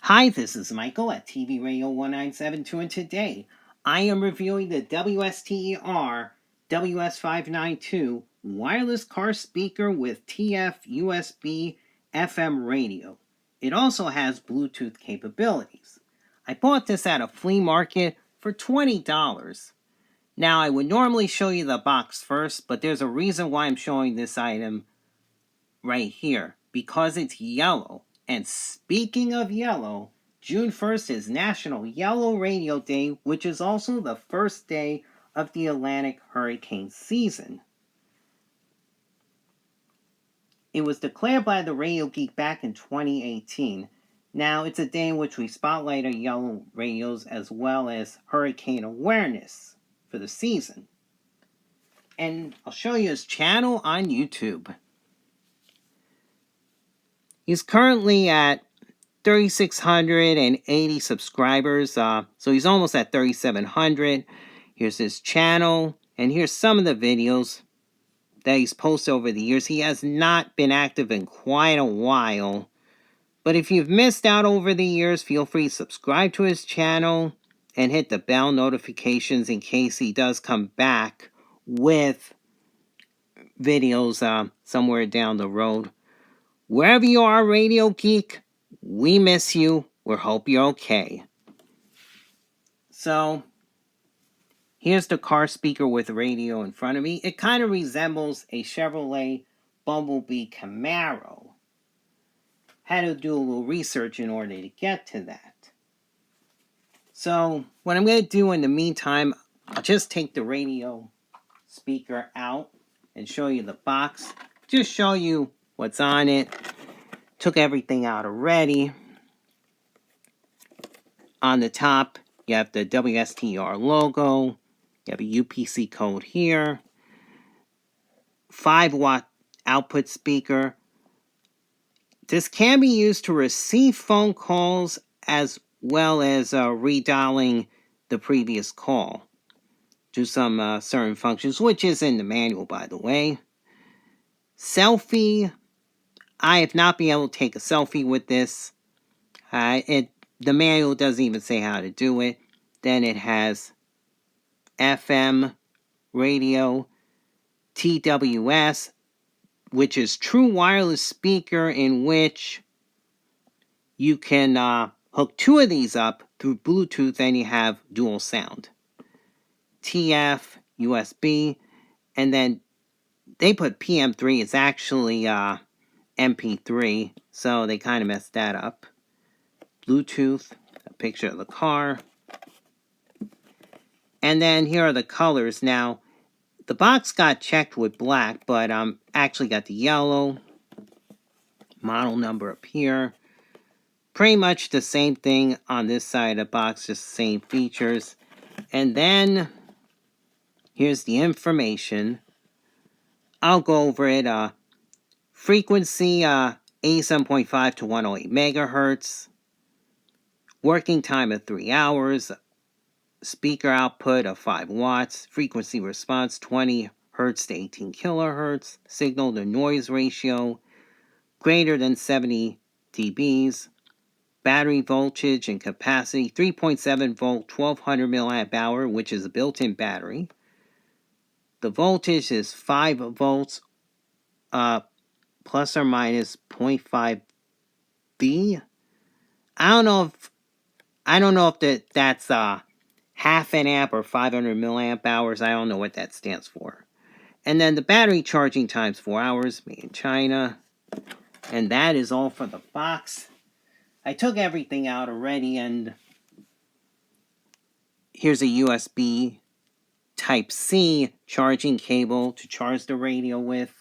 Hi, this is Michael at TV Radio 1972, and today I am reviewing the WSTER WS-592 wireless car speaker with TF USB FM radio. It also has Bluetooth capabilities. I bought this at a flea market for $20. Now, I would normally show you the box first, but there's a reason why I'm showing this item right here, because it's yellow. And speaking of yellow, June 1st is National Yellow Radio Day, which is also the first day of the Atlantic hurricane season. It was declared by the Radio Geek back in 2018. Now, it's a day in which we spotlight our yellow radios as well as hurricane awareness for the season. And I'll show you his channel on YouTube. He's currently at 3,680 subscribers, so he's almost at 3,700. Here's his channel, and here's some of the videos that he's posted over the years. He has not been active in quite a while, but if you've missed out over the years, feel free to subscribe to his channel and hit the bell notifications in case he does come back with videos somewhere down the road. Wherever you are, Radio Geek, we miss you. We hope you're okay. So, here's the car speaker with radio in front of me. It kind of resembles a Chevrolet Bumblebee Camaro. Had to do a little research in order to get to that. So, what I'm going to do in the meantime, I'll just take the radio speaker out and show you the box. Just show you what's on it. Took everything out already. On the top, you have the WSTER logo. You have a UPC code here. 5-watt output speaker. This can be used to receive phone calls as well as redialing the previous call. Do some certain functions, which is in the manual, by the way. Selfie. I have not been able to take a selfie with this. The manual doesn't even say how to do it. Then it has FM radio, TWS, which is true wireless speaker, in which you can hook two of these up through Bluetooth and you have dual sound. TF, USB, and then they put PM3. It's actually MP3, so they kind of messed that up. Bluetooth, a picture of the car. And then here are the colors. Now, the box got checked with black, but actually got the yellow. Model number up here. Pretty much the same thing on this side of the box, just the same features. And then, here's the information. I'll go over it. Frequency, 87.5 to 108 megahertz. Working time of 3 hours. Speaker output of 5 watts. Frequency response, 20 hertz to 18 kilohertz. Signal to noise ratio, greater than 70 dBs. Battery voltage and capacity, 3.7 volt, 1200 milliamp hour, which is a built-in battery. The voltage is 5 volts, plus or minus 0.5 V. I don't know if that's half an amp or 500 milliamp hours. I don't know what that stands for. And then the battery charging time's 4 hours, made in China. And that is all for the box. I took everything out already, and here's a USB Type-C charging cable to charge the radio with.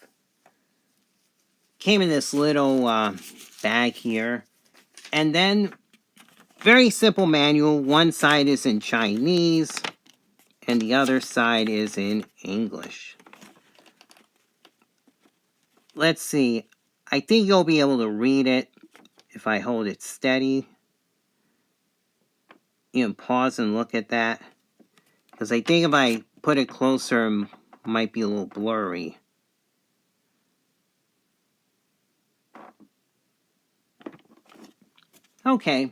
Came in this little bag here. And then, very simple manual. One side is in Chinese, and the other side is in English. Let's see. I think you'll be able to read it if I hold it steady. You can pause and look at that. Because I think if I put it closer, it might be a little blurry. Okay.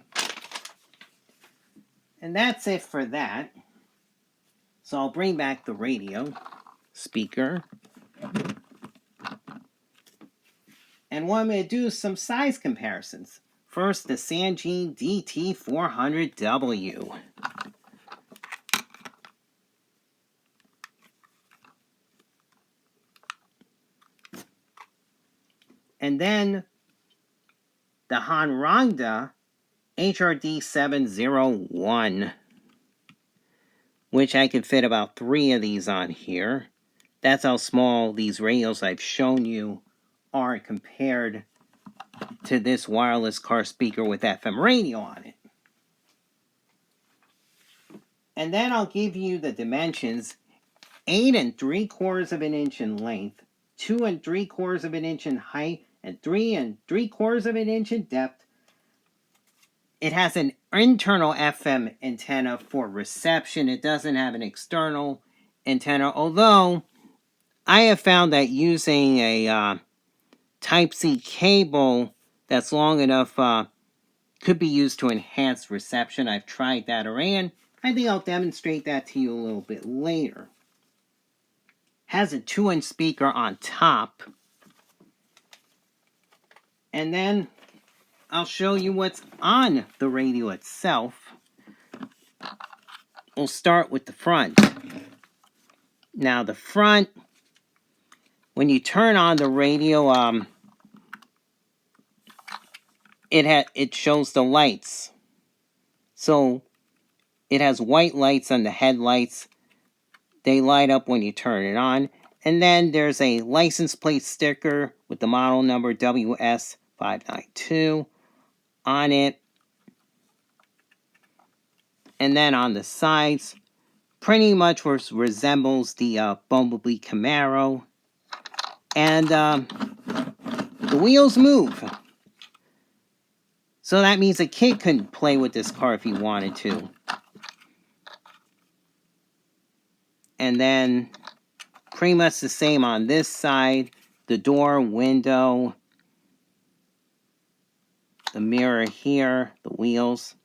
And that's it for that. So I'll bring back the radio speaker. And what I'm going to do is some size comparisons. First, the Sangean DT400W. And then the Hanrangda HRD701, which I could fit about 3 of these on here. That's how small these radios I've shown you are compared to this wireless car speaker with FM radio on it. And then I'll give you the dimensions: 8 3/4 of an inch in length, 2 3/4 of an inch in height, and 3 3/4 of an inch in depth. It has an internal FM antenna for reception. It doesn't have an external antenna, although I have found that using a Type-C cable that's long enough could be used to enhance reception. I've tried that around. I think I'll demonstrate that to you a little bit later. Has a 2-inch speaker on top. And then I'll show you what's on the radio itself. We'll start with the front. Now the front, when you turn on the radio, it shows the lights. So it has white lights on the headlights. They light up when you turn it on. And then there's a license plate sticker with the model number WS-592 on it. And then on the sides, pretty much resembles the Bumblebee Camaro. And the wheels move. So that means a kid could play with this car if he wanted to. And then pretty much the same on this side. The door, window, the mirror here, the wheels.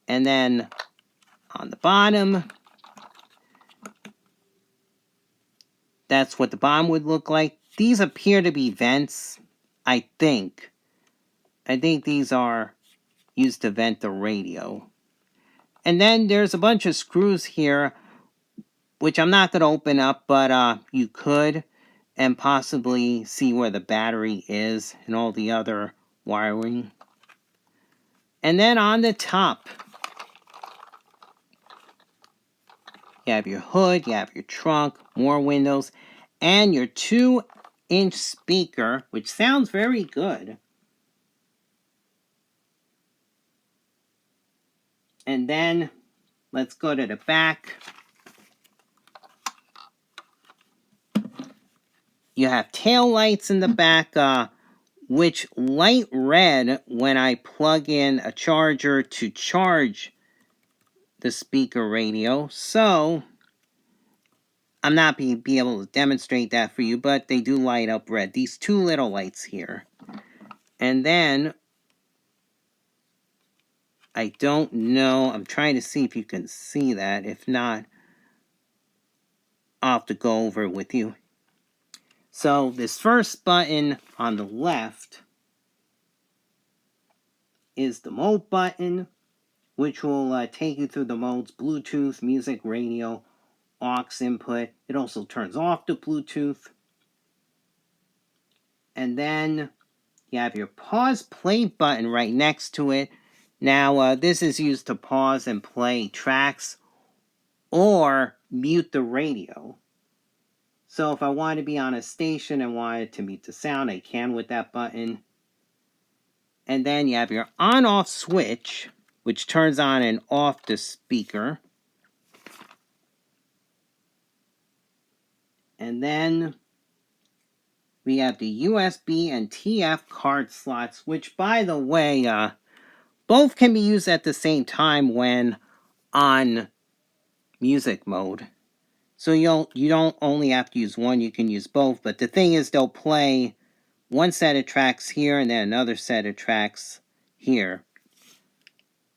And then on the bottom, that's what the bottom would look like. These appear to be vents, I think. I think these are used to vent the radio. And then there's a bunch of screws here, which I'm not going to open up, but you could, and possibly see where the battery is and all the other wiring. And then on the top, you have your hood, you have your trunk, more windows, and your 2-inch speaker, which sounds very good. And then, let's go to the back. You have tail lights in the back, which light red when I plug in a charger to charge the speaker radio. So, I'm not be able to demonstrate that for you, but they do light up red. These 2 little lights here. And then, I don't know. I'm trying to see if you can see that. If not, I'll have to go over it with you. So, this first button on the left is the mode button, which will take you through the modes: Bluetooth, music, radio, aux input. It also turns off the Bluetooth. And then you have your pause play button right next to it. Now, this is used to pause and play tracks or mute the radio. So if I want to be on a station and wanted to mute the sound, I can with that button. And then you have your on-off switch, which turns on and off the speaker. And then we have the USB and TF card slots, which, by the way, both can be used at the same time when on music mode. So you don't only have to use one, you can use both. But the thing is, they'll play one set of tracks here and then another set of tracks here.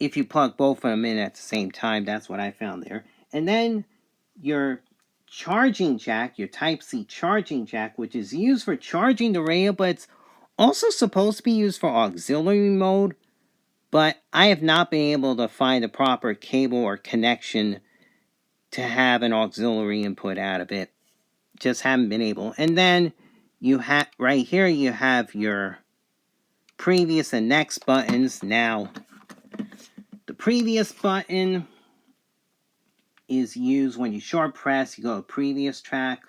if you plug both of them in at the same time. That's what I found there. And then your charging jack, your Type-C charging jack, which is used for charging the radio, but it's also supposed to be used for auxiliary mode. But I have not been able to find the proper cable or connection to have an auxiliary input out of it. Just haven't been able. And then you have right here you have your previous and next buttons. Now the previous button is used when you short press, you go to previous track,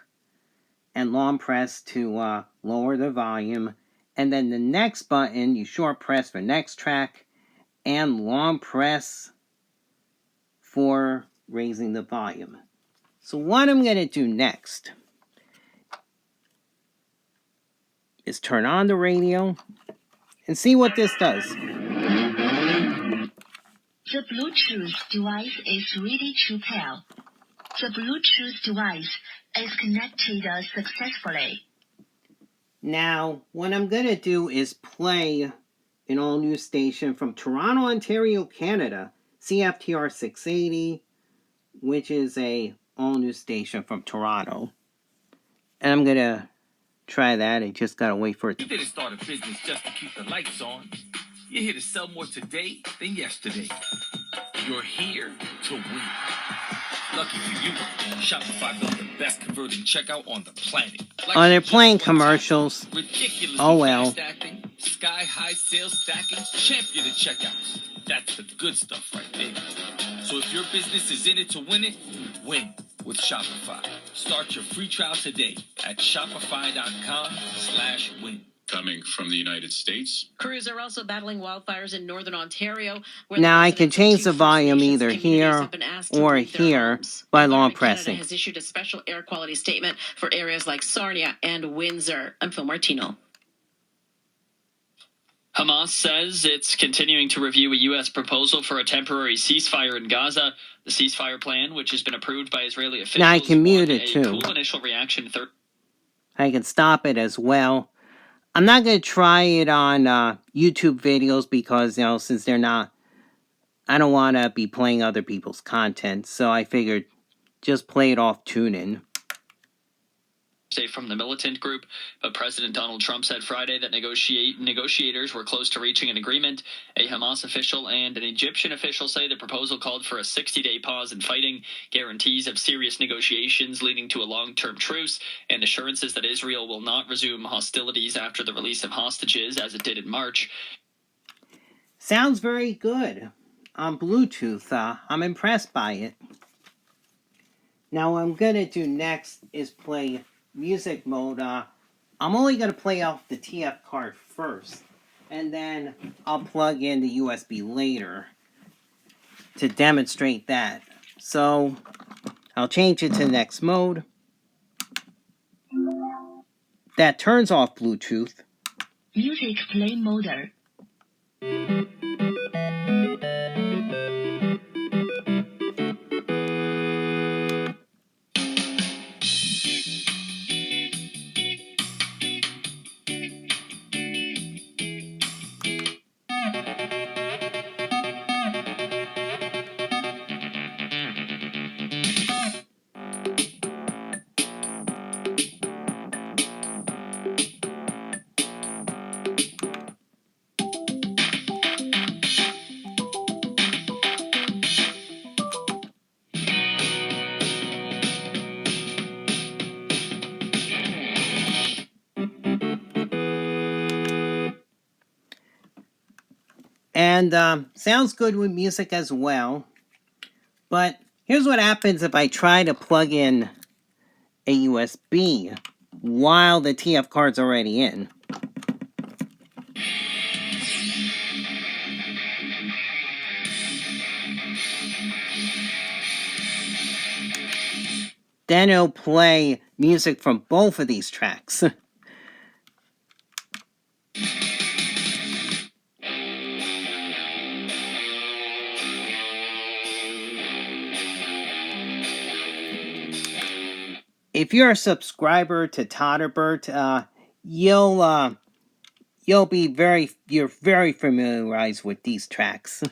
and long press to lower the volume. And then the next button, you short press for next track, and long press for raising the volume. So what I'm going to do next is turn on the radio and see what this does. The Bluetooth device is ready to pair. The Bluetooth device is connected successfully. Now, what I'm going to do is play an all-new station from Toronto, Ontario, Canada, CFTR 680, which is a all-new station from Toronto. And I'm going to try that. I just got to wait for it to... You didn't start a business just to keep the lights on. You're here to sell more today than yesterday. You're here to win. Lucky for you, Shopify built the best converting checkout on the planet. Like they're playing commercials. Oh well. Acting, sky-high sales stacking, champion at checkouts. That's the good stuff right there. So if your business is in it to win it, win with Shopify. Start your free trial today at shopify.com/win. Coming from the United States. Crews are also battling wildfires in northern Ontario. Now I can change the volume either here or here by long pressing. Canada has issued a special air quality statement for areas like Sarnia and Windsor. I'm Phil Martino. Hamas says it's continuing to review a U.S. proposal for a temporary ceasefire in Gaza. The ceasefire plan, which has been approved by Israeli officials, now I can mute it too. Cool initial reaction. I can stop it as well. I'm not going to try it on YouTube videos because, since they're not, I don't want to be playing other people's content. So I figured just play it off TuneIn. From the militant group, but President Donald Trump said Friday that negotiators were close to reaching an agreement. A Hamas official and an Egyptian official say the proposal called for a 60-day pause in fighting, guarantees of serious negotiations leading to a long-term truce, and assurances that Israel will not resume hostilities after the release of hostages as it did in March. Sounds very good on Bluetooth. I'm impressed by it. Now what I'm going to do next is play music mode. I'm only going to play off the TF card first, and then I'll plug in the USB later to demonstrate that. So I'll change it to the next mode. That turns off Bluetooth. Music play mode. And sounds good with music as well. But here's what happens if I try to plug in a USB while the TF card's already in. Then it'll play music from both of these tracks. If you're a subscriber to Todderbert, you're very familiarized with these tracks.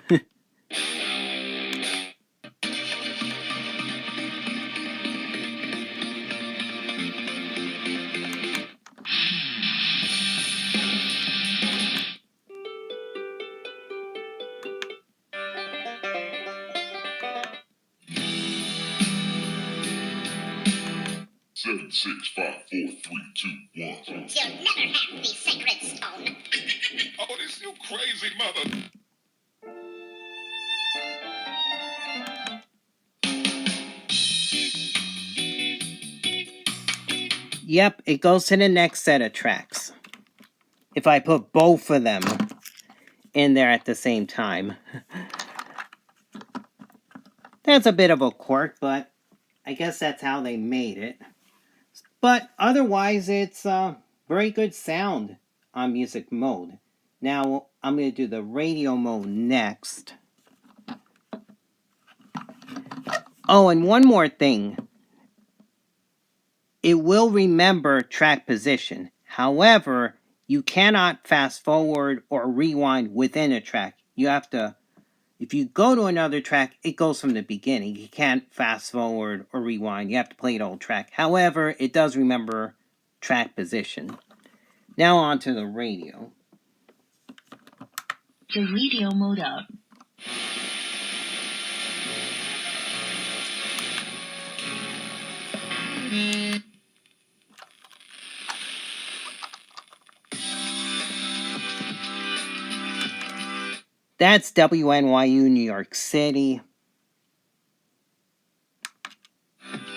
Seven, 6, 5, 4, 3, 2, 1. You'll never have the sacred stone. Oh, this you crazy mother. Yep, it goes to the next set of tracks. If I put both of them in there at the same time. That's a bit of a quirk, but I guess that's how they made it. But otherwise, it's very good sound on music mode. Now, I'm going to do the radio mode next. Oh, and one more thing. It will remember track position. However, you cannot fast forward or rewind within a track. You have to, if you go to another track, it goes from the beginning. You can't fast forward or rewind. You have to play the whole track. However, it does remember track position. Now on to the radio. The radio mode up. That's WNYU, New York City.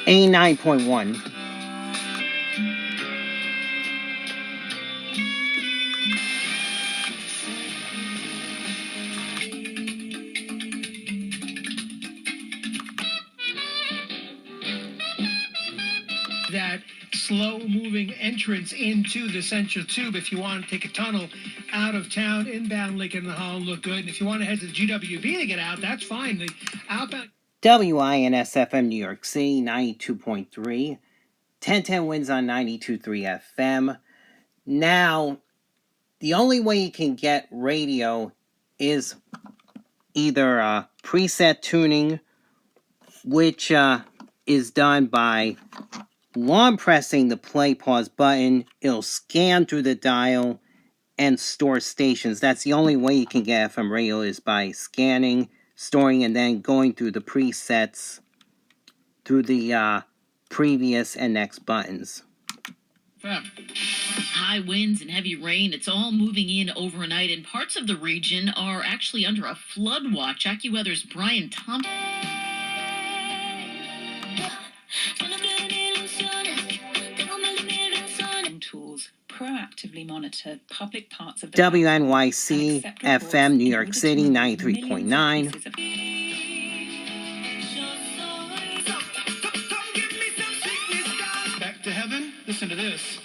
89.1. That slow-moving entrance into the central tube. If you want to take a tunnel out of town, inbound Lincoln Hall look good. And if you want to head to the GWB to get out, that's fine. The outbound... WINS-FM New York City, 92.3. 1010 wins on 92.3 FM. Now, the only way you can get radio is either preset tuning, which is done by long pressing the play pause button. It'll scan through the dial and store stations. That's the only way you can get FM radio, is by scanning, storing, and then going through the presets through the previous and next buttons. High winds and heavy rain, it's all moving in overnight, and parts of the region are actually under a flood watch. AccuWeather's Brian Thompson. Tools proactively monitor public parts of the WNYC FM New York City, 93.9. Back to heaven? Listen to this.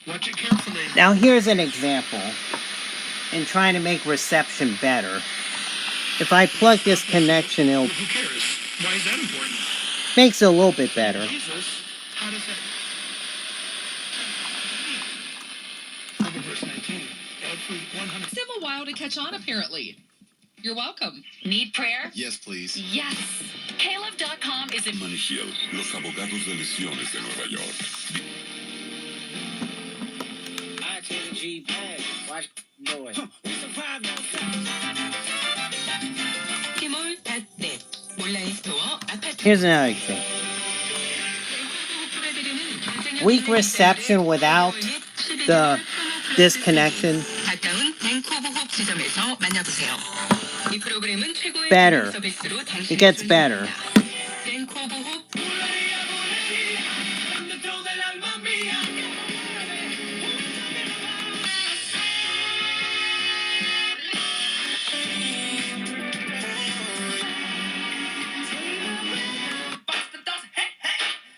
Watch it carefully. Now here's an example in trying to make reception better. If I plug this connection, it'll Who cares? Why is that important? makes it a little bit better. Jesus, how does that... Verse 19. Every 100... Still a while to catch on, apparently. You're welcome. Need prayer? Yes, please. Yes. Caleb.com is a... Manishiel, los abogados de lesiones de Nueva York. I-10G bag. Watch boy. We survived Here's another thing. Weak reception without the disconnection. Better. It gets better.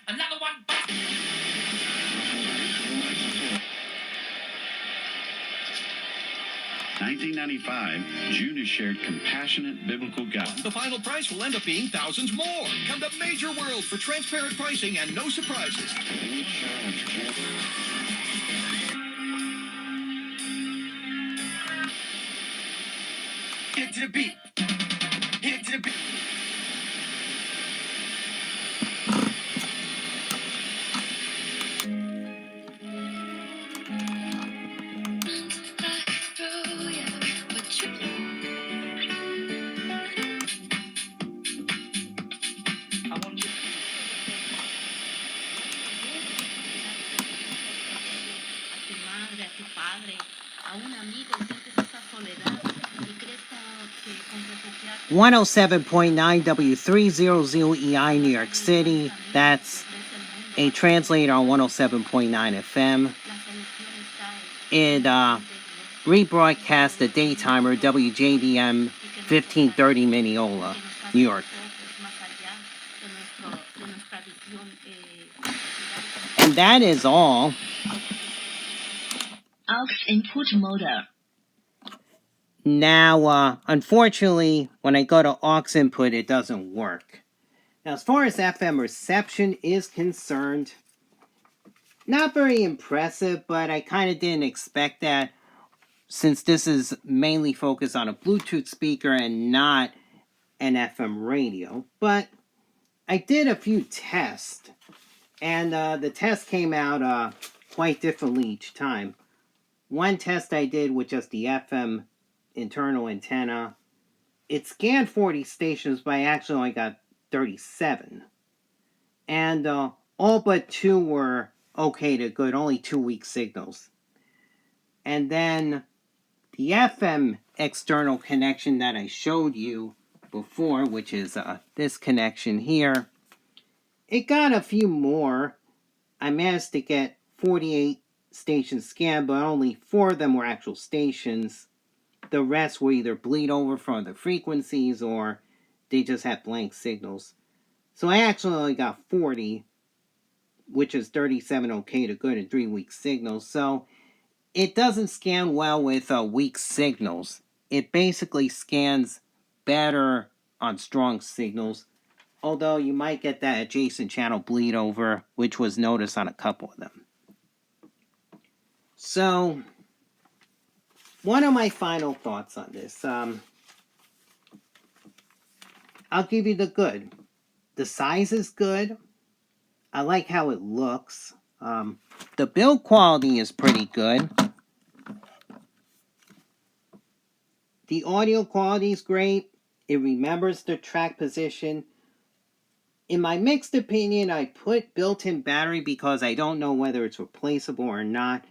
Another one. 1995, June has shared compassionate biblical guidance. The final price will end up being thousands more. Come to Major World for transparent pricing and no surprises. Hit the beat. Hit 107.9 W300EI New York City. That's a translator on 107.9 FM. It rebroadcast the daytimer WJDM 1530 Mineola, New York. And that is all. Aux input motor. Now, unfortunately, when I go to aux input, it doesn't work. Now, as far as FM reception is concerned, not very impressive, but I kind of didn't expect that since this is mainly focused on a Bluetooth speaker and not an FM radio. But I did a few tests, and the test came out quite differently each time. One test I did with just the FM internal antenna, it scanned 40 stations, but I actually only got 37. And all but 2 were okay to good, only 2 weak signals. And then the FM external connection that I showed you before, which is this connection here, it got a few more. I managed to get 48 stations scanned, but only 4 of them were actual stations. The rest will either bleed over from the frequencies or they just have blank signals. So I actually only got 40, which is 37 okay to good and 3 weak signals. So it doesn't scan well with weak signals. It basically scans better on strong signals, although you might get that adjacent channel bleed over, which was noticed on a couple of them. So one of my final thoughts on this, I'll give you the good. The size is good. I like how it looks. The build quality is pretty good. The audio quality is great. It remembers the track position. In my mixed opinion, I put built-in battery because I don't know whether it's replaceable or not.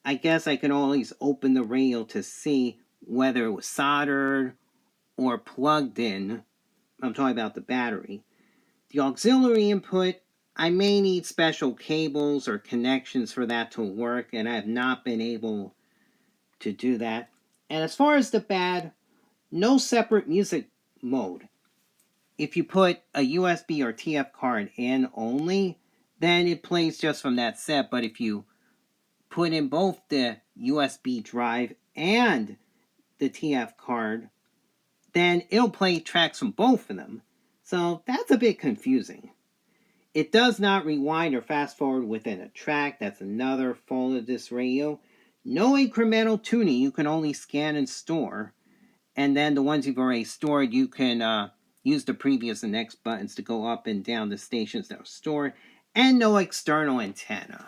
I guess I can always open the radio to see whether it was soldered or plugged in. I'm talking about the battery. The auxiliary input, I may need special cables or connections for that to work, and I have not been able to do that. And as far as the bad, no separate music mode. If you put a USB or TF card in only, then it plays just from that set. But if you put in both the USB drive and the TF card, then it'll play tracks from both of them. So that's a bit confusing. It does not rewind or fast forward within a track. That's another fault of this radio. No incremental tuning. You can only scan and store. And then the ones you've already stored, you can use the previous and next buttons to go up and down the stations that are stored. And no external antenna.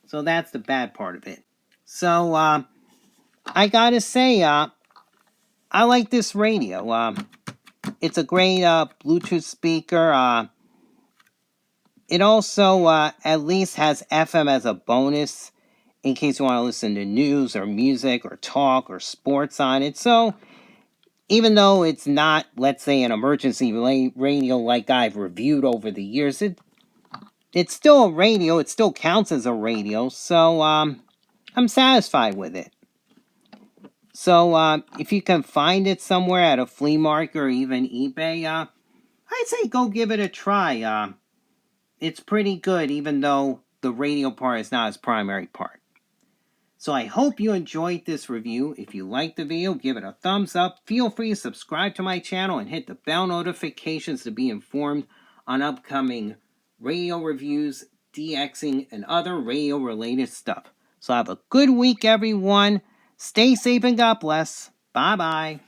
So that's the bad part of it. So I gotta say, I like this radio. It's a great Bluetooth speaker. It also at least has FM as a bonus in case you want to listen to news or music or talk or sports on it. So even though it's not, let's say, an emergency radio like I've reviewed over the years, it's still a radio. It still counts as a radio. So I'm satisfied with it. So if you can find it somewhere at a flea market or even eBay, I'd say go give it a try. It's pretty good, even though the radio part is not its primary part. So I hope you enjoyed this review. If you liked the video, give it a thumbs up. Feel free to subscribe to my channel and hit the bell notifications to be informed on upcoming radio reviews, DXing, and other radio-related stuff. So have a good week, everyone. Stay safe and God bless. Bye-bye.